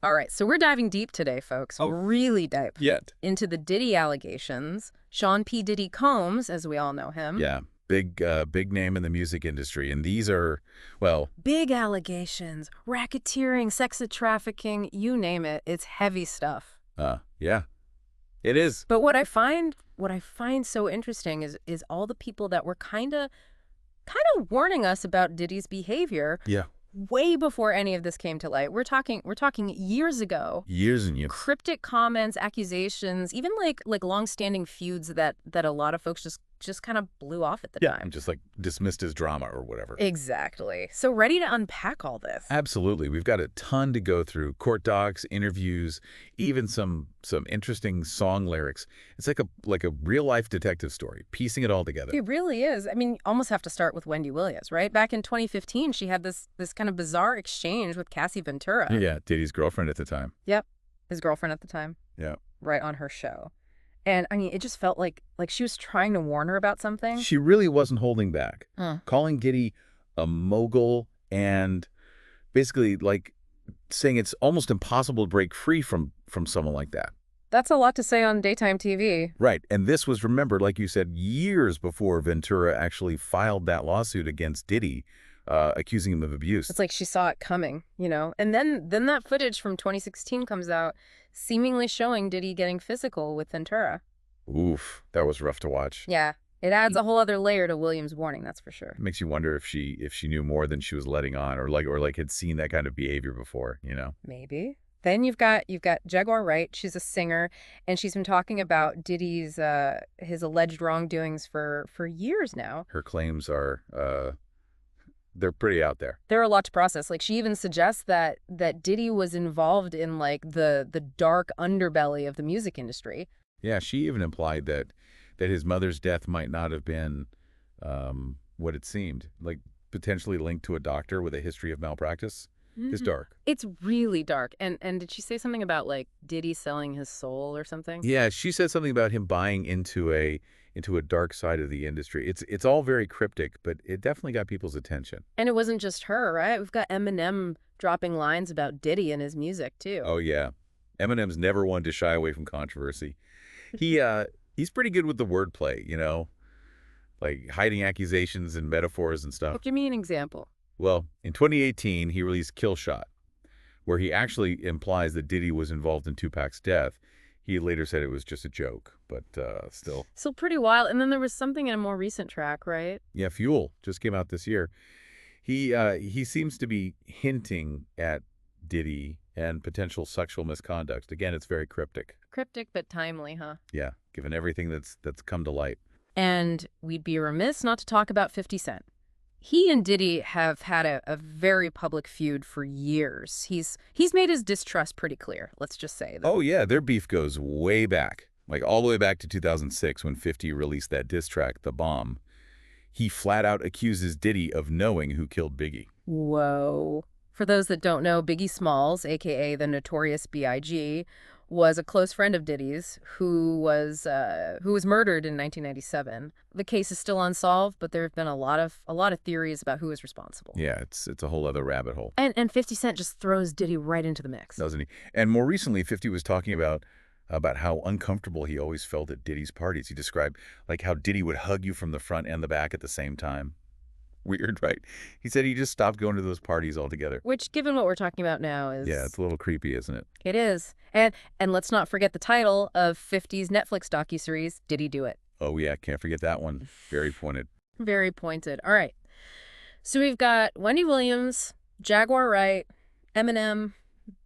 All right, so we're diving deep today, folks. Oh, Really deep. yet. Into the Diddy allegations. Sean P. Diddy Combs, as we all know him. Yeah, big name in the music industry. And these are, well, Big allegations, racketeering, sex trafficking, you name it. It's heavy stuff. yeah, it is. But what I find so interesting is all the people that were kind of warning us about Diddy's behavior Yeah. way before any of this came to light. We're talking years ago. Years and years. Cryptic comments, accusations, even like long-standing feuds that a lot of folks just kind of blew off at the Yeah, time. and just like dismissed as drama or whatever. Exactly. So ready to unpack all this. Absolutely. We've got a ton to go through. Court docs, interviews, even some interesting song lyrics. It's like a real-life detective story, piecing it all together. It really is. I mean, you almost have to start with Wendy Williams, right? Back in 2015, she had this kind of bizarre exchange with Cassie Ventura. Yeah, Diddy's girlfriend at the time. Yep. His girlfriend at the time. Yeah. Right on her show. And I mean, it just felt like she was trying to warn her about something. She really wasn't holding back. Mm. Calling Diddy a mogul and basically like saying it's almost impossible to break free from someone like that. That's a lot to say on daytime TV. Right. And this was remembered, like you said, years before Ventura actually filed that lawsuit against Diddy, accusing him of abuse. It's like she saw it coming, And then that footage from 2016 comes out, seemingly showing Diddy getting physical with Ventura. Oof, that was rough to watch. Yeah, it adds a whole other layer to Williams' warning, that's for sure. It makes you wonder if she knew more than she was letting on, or like had seen that kind of behavior before, Maybe. Then you've got Jaguar Wright. She's a singer, and she's been talking about Diddy's his alleged wrongdoings for years now. Her claims are they're pretty out there. There are a lot to process. Like, she even suggests that Diddy was involved in like the dark underbelly of the music industry. Yeah, she even implied that his mother's death might not have been what it seemed, like potentially linked to a doctor with a history of malpractice. It's dark. It's really dark. And did she say something about like Diddy selling his soul or something? Yeah, she said something about him buying into a dark side of the industry. It's all very cryptic, but it definitely got people's attention. And it wasn't just her, right? We've got Eminem dropping lines about Diddy in his music too. Oh yeah. Eminem's never one to shy away from controversy. He's pretty good with the wordplay, like hiding accusations and metaphors and stuff. Give me an example. Well, in 2018, he released Kill Shot, where he actually implies that Diddy was involved in Tupac's death. He later said it was just a joke, but still. Still pretty wild. And then there was something in a more recent track, right? Yeah, Fuel just came out this year. He seems to be hinting at Diddy and potential sexual misconduct. Again, it's very cryptic. Cryptic but timely, huh? Yeah, given everything that's come to light. And we'd be remiss not to talk about 50 Cent. He and Diddy have had a very public feud for years. He's made his distrust pretty clear, let's just say. Oh, yeah, their beef goes way back, like all the way back to 2006 when 50 released that diss track, The Bomb. He flat out accuses Diddy of knowing who killed Biggie. Whoa. For those that don't know, Biggie Smalls, a.k.a. the Notorious B.I.G., was a close friend of Diddy's who was murdered in 1997. The case is still unsolved, but there have been a lot of theories about who is responsible. Yeah, it's a whole other rabbit hole. And 50 Cent just throws Diddy right into the mix. Doesn't he? And more recently, 50 was talking about how uncomfortable he always felt at Diddy's parties. He described like how Diddy would hug you from the front and the back at the same time. Weird, right? He said he just stopped going to those parties altogether. Which, given what we're talking about now, is... Yeah, it's a little creepy, isn't it? It is. And let's not forget the title of 50's Netflix docuseries, Did He Do It? Oh, yeah, can't forget that one. Very pointed. Very pointed. All right. So we've got Wendy Williams, Jaguar Wright, Eminem,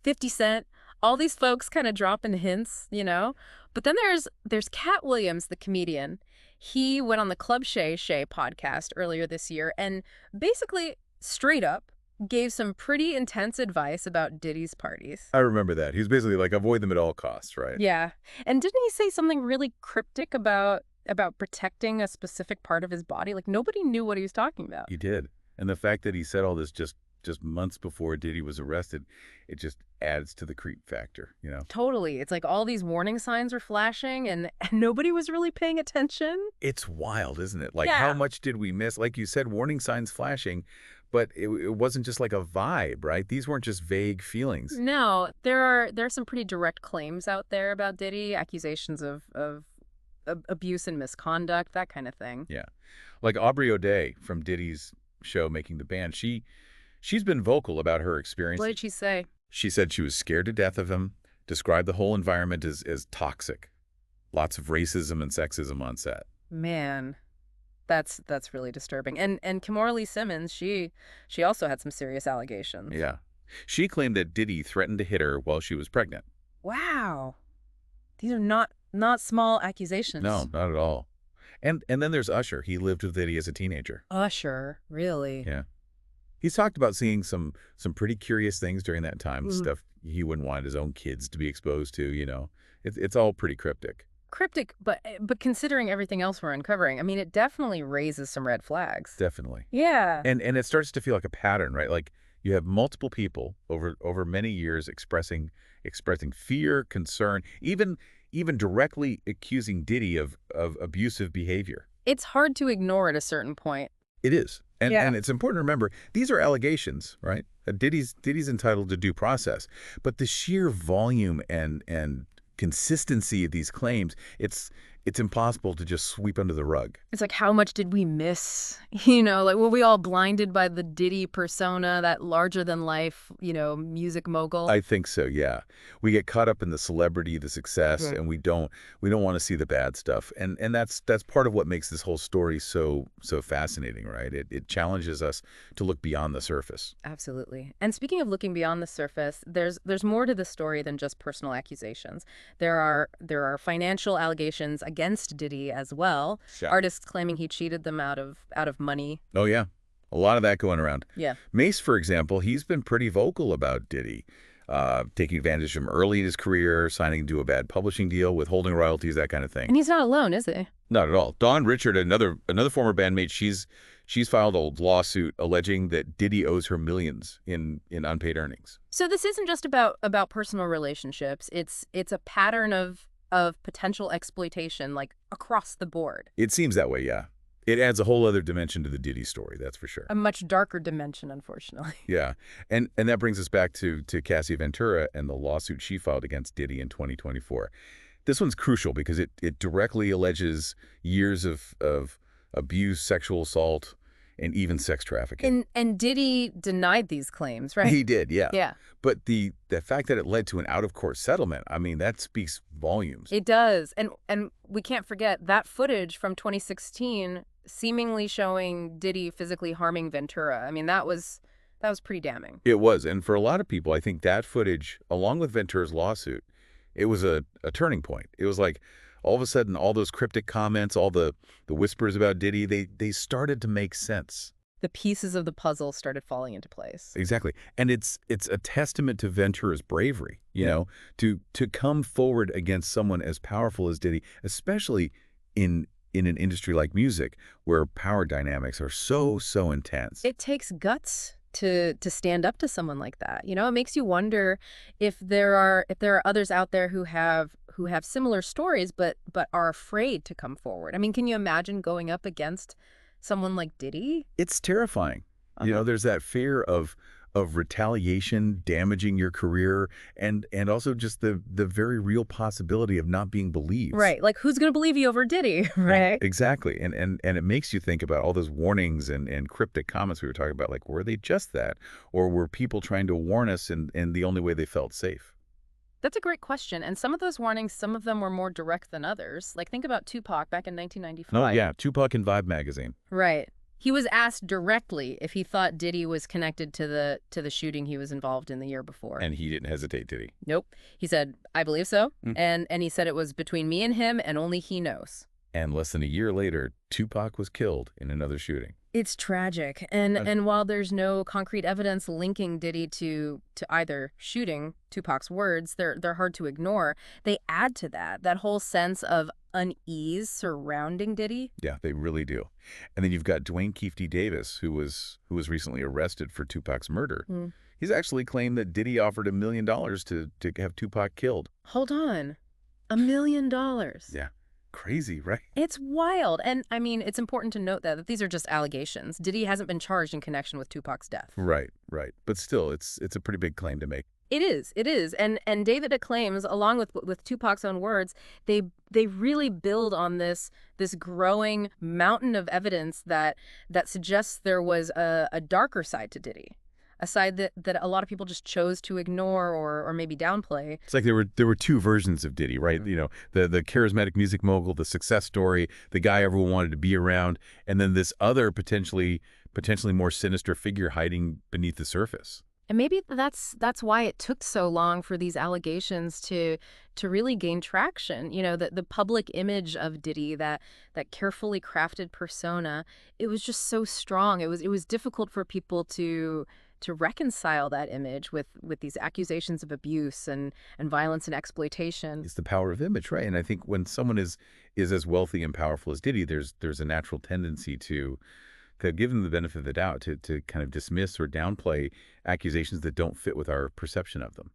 50 Cent, all these folks kind of dropping hints, But then there's Cat Williams, the comedian. He went on the Club Shay Shay podcast earlier this year and basically, straight up, gave some pretty intense advice about Diddy's parties. I remember that. He was basically like, avoid them at all costs, right? Yeah. And didn't he say something really cryptic about protecting a specific part of his body? Like, nobody knew what he was talking about. He did. And the fact that he said all this just months before Diddy was arrested, it just adds to the creep factor, Totally. It's like all these warning signs were flashing and nobody was really paying attention. It's wild, isn't it? Like, Yeah. How much did we miss? Like you said, warning signs flashing, But it wasn't just like a vibe, right? These weren't just vague feelings. No, there are some pretty direct claims out there about Diddy, accusations of abuse and misconduct, that kind of thing. Yeah. Like Aubrey O'Day from Diddy's show Making the Band, she's been vocal about her What experiences. did she say? She said she was scared to death of him, described the whole environment as toxic. Lots of racism and sexism on set. Man, that's really disturbing. And Kimora Lee Simmons, she also had some serious allegations. Yeah. She claimed that Diddy threatened to hit her while she was pregnant. Wow. These are not small accusations. No, not at all. And then there's Usher. He lived with Diddy as a teenager. Usher, really? Yeah. He's talked about seeing some pretty curious things during that time, Mm. stuff he wouldn't want his own kids to be exposed to, you know. It's all pretty cryptic. Cryptic, but considering everything else we're uncovering, I mean, it definitely raises some red flags. Definitely. Yeah. And it starts to feel like a pattern, right? Like you have multiple people over many years expressing fear, concern, even directly accusing Diddy of abusive behavior. It's hard to ignore at a certain point. It is. Yeah. And it's important to remember, these are allegations, right? Diddy's entitled to due process. But the sheer volume and consistency of these claims, it's impossible to just sweep under the rug. It's like, how much did we miss? You know, like, were we all blinded by the Diddy persona, that larger-than-life, music mogul? I think so, yeah. We get caught up in the celebrity, the success, Right. and we don't want to see the bad stuff. And that's part of what makes this whole story so fascinating, right? It challenges us to look beyond the surface. Absolutely. And speaking of looking beyond the surface, there's more to the story than just personal accusations. There are financial allegations against Diddy as well. Yeah. Artists claiming he cheated them out of money. Oh, yeah. A lot of that going around. Yeah. Mace, for example, he's been pretty vocal about Diddy, taking advantage of him early in his career, signing to a bad publishing deal, withholding royalties, that kind of thing. And he's not alone, is he? Not at all. Dawn Richard, another former bandmate, she's filed a lawsuit alleging that Diddy owes her millions in unpaid earnings. So this isn't just about personal relationships. It's a pattern of potential exploitation, like, across the board. It seems that way, yeah. It adds a whole other dimension to the Diddy story, that's for sure. A much darker dimension, unfortunately. Yeah, and that brings us back to Cassie Ventura and the lawsuit she filed against Diddy in 2024. This one's crucial because it directly alleges years of abuse, sexual assault, and even sex trafficking. And Diddy denied these claims, right? He did, yeah. Yeah. But the fact that it led to an out-of-court settlement, I mean, that speaks volumes. It does. And we can't forget that footage from 2016 seemingly showing Diddy physically harming Ventura. I mean, that was pretty damning. It was, and for a lot of people, I think that footage, along with Ventura's lawsuit, it was a turning point. It was like, all of a sudden, all those cryptic comments, all the whispers about Diddy, they started to make sense. The pieces of the puzzle started falling into place. Exactly. And it's a testament to Ventura's bravery, you know, to come forward against someone as powerful as Diddy, especially in an industry like music where power dynamics are so intense. It takes guts to stand up to someone like that. You know, it makes you wonder if there are others out there who have similar stories but are afraid to come forward. I mean, can you imagine going up against someone like Diddy? It's terrifying. You know, there's that fear of retaliation damaging your career and also just the very real possibility of not being believed. Right. Like, who's going to believe you over Diddy, right? Exactly. And it makes you think about all those warnings and cryptic comments we were talking about. Like, were they just that? Or were people trying to warn us in the only way they felt safe? That's a great question. And some of those warnings, some of them were more direct than others. Like, think about Tupac back in 1995. No, yeah. Tupac and Vibe magazine. Right. He was asked directly if he thought Diddy was connected to the shooting he was involved in the year before. And he didn't hesitate, did he? Nope. He said, I believe so. Mm. And he said it was between me and him, and only he knows. And less than a year later, Tupac was killed in another shooting. It's tragic. And while there's no concrete evidence linking Diddy to either shooting, Tupac's words, they're hard to ignore. They add to that whole sense of unease surrounding Diddy. Yeah, they really do. And then you've got Dwayne Keefty Davis, who was recently arrested for Tupac's murder. Mm. He's actually claimed that Diddy offered $1 million to have Tupac killed. Hold on. $1 million. Yeah. Crazy, right? It's wild. And I mean, it's important to note that these are just allegations. Diddy hasn't been charged in connection with Tupac's death. Right, right. But still, it's a pretty big claim to make. It is. It is. And David claims, along with Tupac's own words, they really build on this growing mountain of evidence that suggests there was a darker side to Diddy, a side that a lot of people just chose to ignore or maybe downplay. It's like there were two versions of Diddy, right? You know, the charismatic music mogul, the success story, the guy everyone wanted to be around, and then this other potentially more sinister figure hiding beneath the surface. And maybe that's why it took so long for these allegations to really gain traction. You know, the public image of Diddy, that carefully crafted persona, it was just so strong. It was difficult for people to reconcile that image with these accusations of abuse and violence and exploitation. It's the power of image, right? And I think when someone is as wealthy and powerful as Diddy, there's a natural tendency to give them the benefit of the doubt, to kind of dismiss or downplay accusations that don't fit with our perception of them.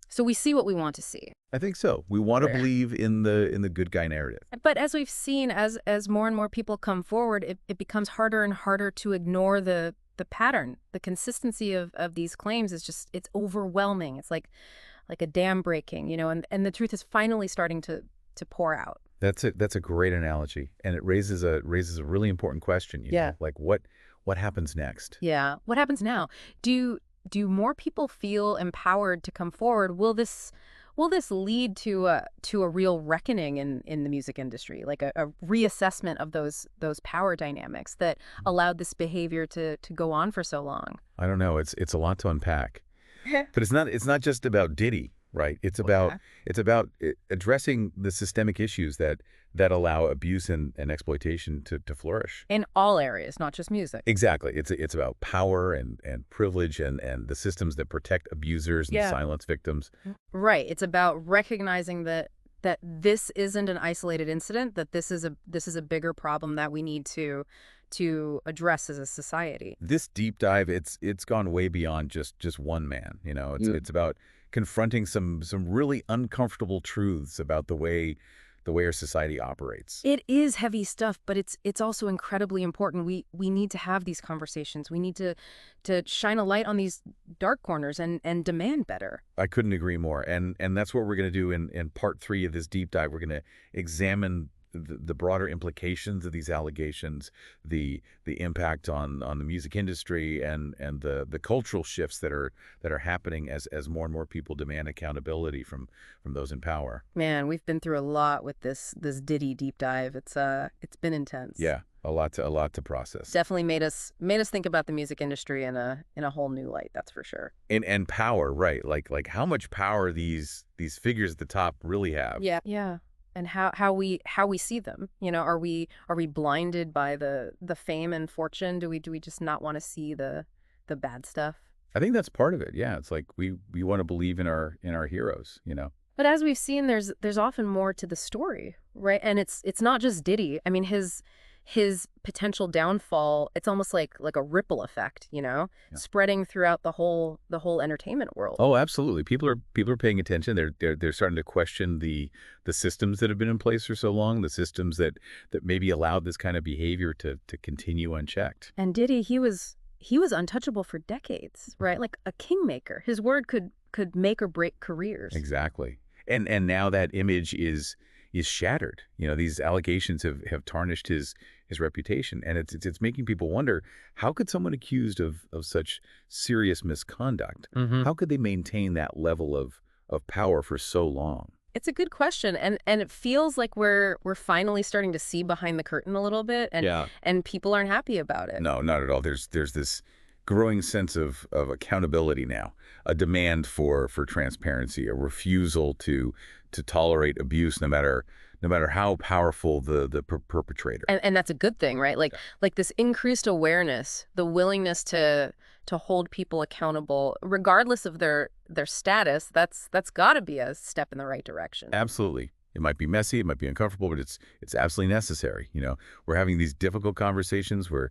So we see what we want to see. I think so. We want to believe in the good guy narrative. But as we've seen, as more and more people come forward, it becomes harder and harder to ignore the pattern. The consistency of these claims is just, it's overwhelming. It's like a dam breaking, you know, and the truth is finally starting to pour out. That's a great analogy, and it raises a really important question. You know, like what happens next? Yeah, what happens now? Do more people feel empowered to come forward? Will this lead to a real reckoning in the music industry, like a reassessment of those power dynamics that allowed this behavior to go on for so long? I don't know. It's a lot to unpack, but it's not just about Diddy. Right. It's about addressing the systemic issues that allow abuse and exploitation to flourish. In all areas, not just music. Exactly. It's about power and privilege and the systems that protect abusers and silence victims. Right. It's about recognizing that this isn't an isolated incident, that this is a bigger problem that we need to address as a society. This deep dive, it's gone way beyond just one man. You know, it's about confronting some really uncomfortable truths about the way our society operates. It is heavy stuff, but it's also incredibly important. We need to have these conversations. We need to shine a light on these dark corners and demand better. I couldn't agree more. And that's what we're going to do in part 3 of this deep dive. We're going to examine the broader implications of these allegations, the impact on the music industry, and the cultural shifts that are happening as more and more people demand accountability from those in power. Man, we've been through a lot with this Diddy deep dive. It's been intense. Yeah, a lot to process. Definitely made us think about the music industry in a whole new light. That's for sure. And power, right? Like how much power these figures at the top really have. Yeah. Yeah. And how we see them, you know, are we blinded by the fame and fortune? Do we just not want to see the bad stuff? I think that's part of it. Yeah, it's like we want to believe in our heroes, you know. But as we've seen, there's often more to the story, right? And it's not just Diddy. I mean, his potential downfall, it's almost like a ripple effect, you know, spreading throughout the whole entertainment world. Oh, absolutely. People are paying attention. They're starting to question the systems that have been in place for so long, the systems that maybe allowed this kind of behavior to continue unchecked. And Diddy, he was untouchable for decades, right? Like a kingmaker. His word could make or break careers. Exactly. And now that image is shattered. You know, these allegations have tarnished his reputation, and it's making people wonder, how could someone accused of such serious misconduct, how could they maintain that level of power for so long? It's a good question, and it feels like we're finally starting to see behind the curtain a little bit, and people aren't happy about it. No, not at all. There's this growing sense of accountability now, a demand for transparency, a refusal to tolerate abuse, no matter how powerful the perpetrator. And that's a good thing, right? Like this increased awareness, the willingness to hold people accountable, regardless of their status. That's got to be a step in the right direction. Absolutely. It might be messy, it might be uncomfortable, but it's absolutely necessary. You know, we're having these difficult conversations, we're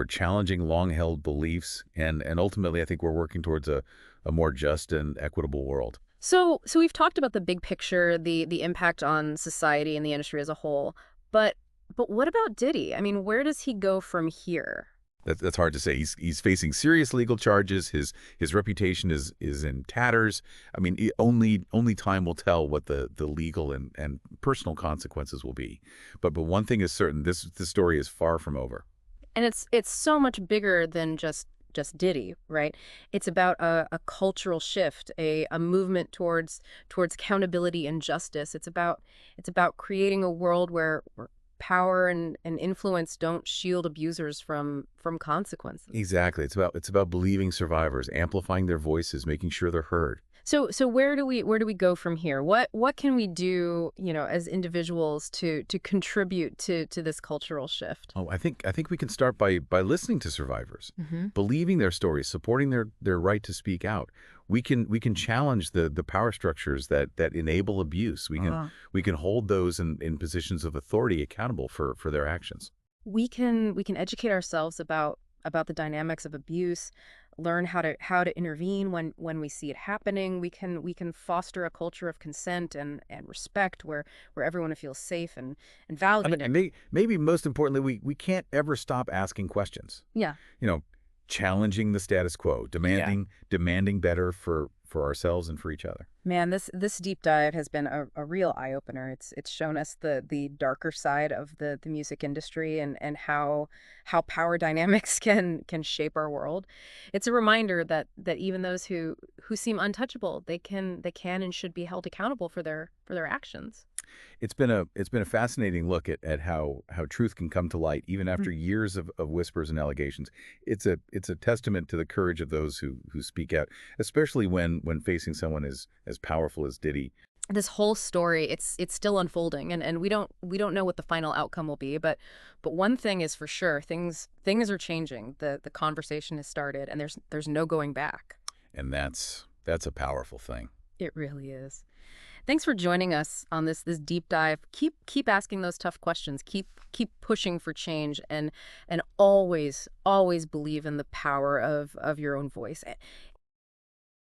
challenging long-held beliefs, and ultimately I think we're working towards a more just and equitable world. So we've talked about the big picture, the impact on society and the industry as a whole, but what about Diddy? I mean, where does he go from here? That's hard to say. He's facing serious legal charges. His reputation is in tatters. I mean, only time will tell what the legal and personal consequences will be. But one thing is certain: this story is far from over. And it's so much bigger than just Diddy, right? It's about a cultural shift, a movement towards accountability and justice. It's about creating a world where power and influence don't shield abusers from consequences. Exactly. It's about believing survivors, amplifying their voices, making sure they're heard. So where do we go from here? What can we do, as individuals to contribute to this cultural shift? Oh, I think we can start by listening to survivors, Hmm. believing their stories, supporting their right to speak out. We can challenge the power structures that enable abuse. We can hold those in positions of authority accountable for their actions. We can educate ourselves about the dynamics of abuse, learn how to intervene when we see it happening. We can foster a culture of consent and respect where everyone feels safe and I mean, valued. and maybe most importantly, we can't ever stop asking questions. Yeah. You know, challenging the status quo, Yeah. demanding better for ourselves and for each other. Man, this deep dive has been a real eye opener. It's shown us the darker side of the music industry and how power dynamics can shape our world. It's a reminder that even those who seem untouchable, they can and should be held accountable for their actions. It's been a fascinating look at how truth can come to light even after years of whispers and allegations. It's a testament to the courage of those who speak out, especially when facing someone as powerful as Diddy. This whole story, it's still unfolding, and we don't know what the final outcome will be, but one thing is for sure, things are changing. The conversation has started, and there's no going back. And that's a powerful thing. It really is. Thanks for joining us on this deep dive. Keep asking those tough questions. Keep pushing for change, and always believe in the power of your own voice.